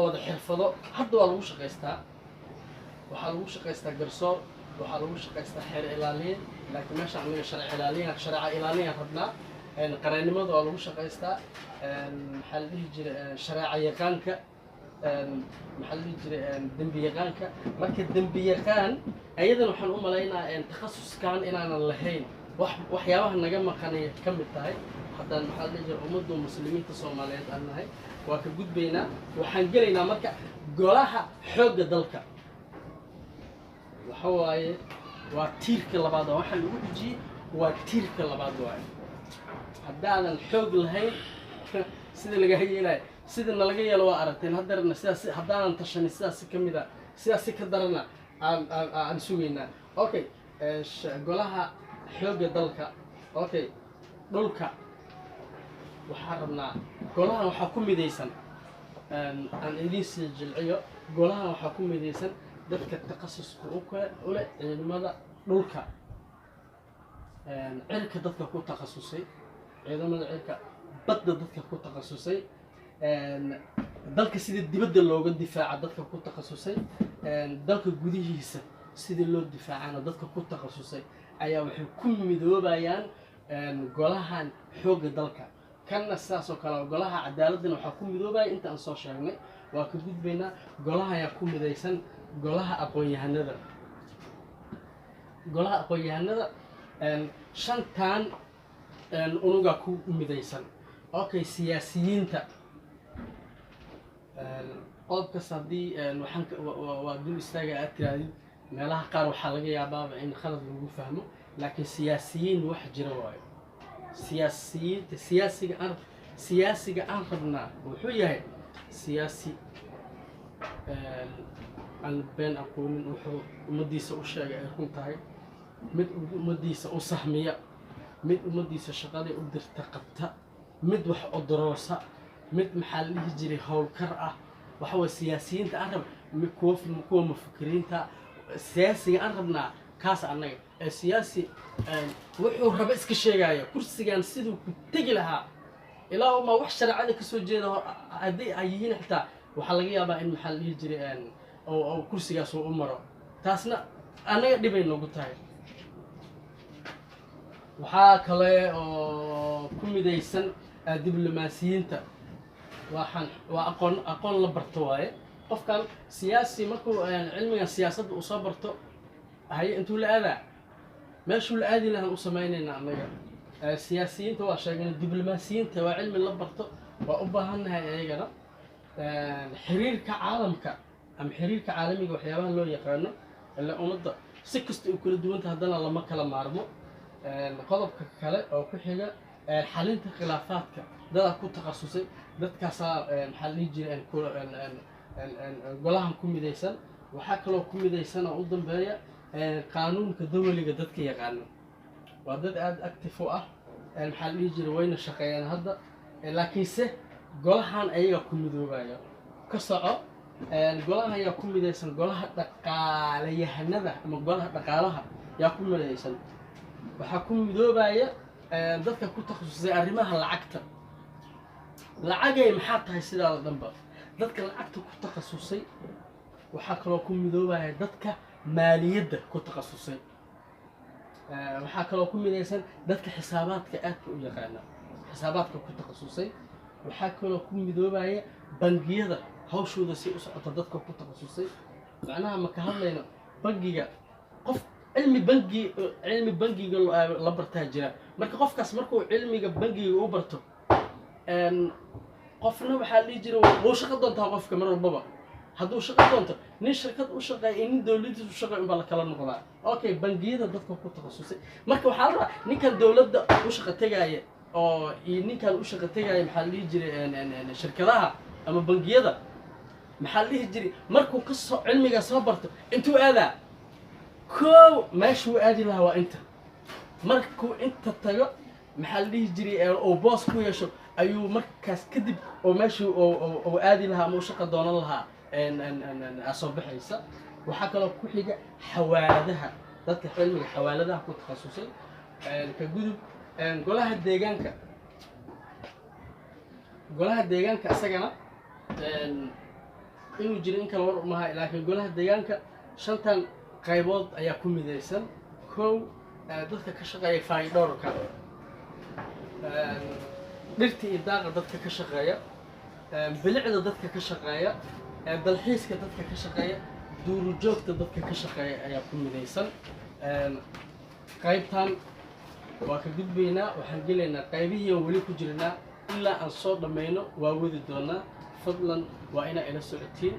wada xirfado hadda waa lagu shaqaystaa waxaa lagu shaqaystaa garsoor waxaa lagu shaqaystaa xeer ilaaliye laakiin meesha aniga sharci ilaaliyan rabnaa qareennimada waa lagu shaqaystaa maxaa la dhihi jiray shareeca yaqaanka maxaa la dhihi jiray dembi yaqaanka marka dembi yaqaan ayadan waxaan u malaynaa takhasuskan inaanan lahayn waxyaabaha naga maqanay ka mid tahay haddaan maxaa la dhihi jiray ummadda muslimiinta Soomaaliyeed aan nahay waa ka gudbaynaa waxaan gelaynaa marka golaha xoogga dalka waxa waaye waa tiirka labaad waxa lagu dhijiyay waa tiirka labaad waaye haddaanan xoog lahayn sida laga yeelay sida laga yeelo waa aragteen haddana sidaas haddaanan tashan sidaas kamida sidaas ka darana aan sugeynaa okay golaha xoogga dalka okay dhulka waxaan rabnaa golahan waxaa ku midaysan aan idin sii jilciyo golahan waxaa ku midaysan dadka takhasuska u leh ciidamada dhulka cirka dadka ku takhasusay ciidamada cirka badda dadka ku takhasusay dalka sida dibadda looga difaaca dadka ku takhasusay dalka gudihiisa sida loo difaacana dadka ku takhasusay ayaa waxay ku midoobayaan golahan xoogga dalka kana saasoo kale golaha cadaaladana waxaa ku midoobaya inta aan soo sheegnay waa ka gudbaynaa golaha ayaa ku midaysan golaha aqoon-yahanada shantan unuga ku midaysan okay siyaasiyiinta qodobkaas haddii waxaan waa dul istaaga aad tiraadid meelaha qaar waxaa laga yaabaaba in khalad lagu fahmo laakiin siyaasiyiin wax jira waayo siyaasiyiinta siyaasiga aan rabnaa wuxuu yahay siyaasi aan been aqoonin wuxuu ummadiisa u sheegay ay run tahay mid ummadiisa u sahmiya mid ummadiisa shaqadii u dirta qabta mid wax odoroosa mid maxaa la dhihi jiray howlkar ah waxa way siyaasiyiinta aan rab kuwa mufakiriinta siyaasiga aan rabnaa kaas annaga siyaasi wuxuu raba iska sheegaya kursigan siduu ku tegi lahaa ilaa ma wax sharciyada ka soo jeeda haddii ay yihiin xitaa waxaa laga yaabaa in maxaa la dhihi jiray oo kursigaas uu u maro taasna annaga dhibay noogu tahay waxaa kale oo ku midaysan diblomaasiyiinta waa aqoon la barto waaye qofkan siyaasi markuu cilmiga siyaasadda uu soo barto haye intuu la aadaa meeshuu la aadi lahaan u samaynaynaa annaga siyaasiyiinta waa sheegnay diblomaasiyiinta waa cilmi la barto waa u baahannahay ayagana xiriirka caalamka ama xiriirka caalamiga waxyaabaha loo yaqaano ilaa ummadda si kasta u kala duwanta haddana lama kala maarmo qodobka kale oo ku xiga xalinta khilaafaadka dadaa ku takhasusay dadkaasaa maxaa la dhihi jiray golahan ku midaysan waxaa kaloo ku midaysan oo u dambeeya qaanuunka dawliga dadka yaqaano waa dad aad active u ah maxaa la dhihi jiray wayna shaqeeyaan hadda laakiinse golahan ayaga ku midoobaya ka soco golahan ayaa ku midaysan golaha dhaqaalayahanada ama golaha dhaqaalaha yaa ku midaysan waxaa ku midoobaya dadka ku takhasusay arrimaha lacagta lacagay maxaa tahay sidaa dhanba dadka lacagta ku takhasusay waxaa kaloo ku midoobaya dadka maaliyadda ku takhasusay waxaa kaloo ku midaysan dadka xisaabaadka aadka u yaqaana xisaabaadka ku takhasusay waxaa kaloo ku midoobaya bangiyada hawshooda si u socota dadka ku takhasusay macnaha ma ka hadlayno bangiga qof cilmi bangiga la bartaa jira marka qofkaas markuu cilmiga bangiga u barto qofna waxaa la dhihi jiray wuu shaqo doontaa qofka mar walbaba hadduu shaqo doonto nin shirkad u shaqeeya nin dawladdiisa u shaqeeya unbaa la kala noqdaa okay bangiyada dadka ku takhasusay marka waxaa la rabaa ninkan dawladda u shaqo tegaya oo ninkan u shaqo tegaya maxaa la dhihi jiray shirkadaha ama bangiyada maxaa la dhihi jiray markuu ka soo cilmiga soo barto intuu aadaa koow meeshuu aadi lahaa waa inta markuu inta tago maxaa la dhihi jiray oo boos ku yeesho ayuu markaas kadib oo meeshuu oo aadi lahaa ama u shaqo doonan lahaa soo baxaysa waxaa kaloo ku xiga xawaaladaha dadka cilmiga xawaaladaha ku takhasusay ka gudub golaha deegaanka asagana inuu jiro in kala war umaha laakiin golaha deegaanka shantan qaybood ayaa ku midaysan kow dadka ka shaqeeya faa'iidowrka dhirta iyo daaqa dadka ka shaqeeya bilicda dadka ka shaqeeya dalxiiska dadka ka shaqeeya duurjoogta dadka ka shaqeeya ayaa ku midaysan qaybtan waa ka gudbaynaa waxaan gelaynaa qaybihii aan weli ku jirnaa ilaa aan soo dhammayno waa wadi doonaa fadlan waa inaa ila socotiin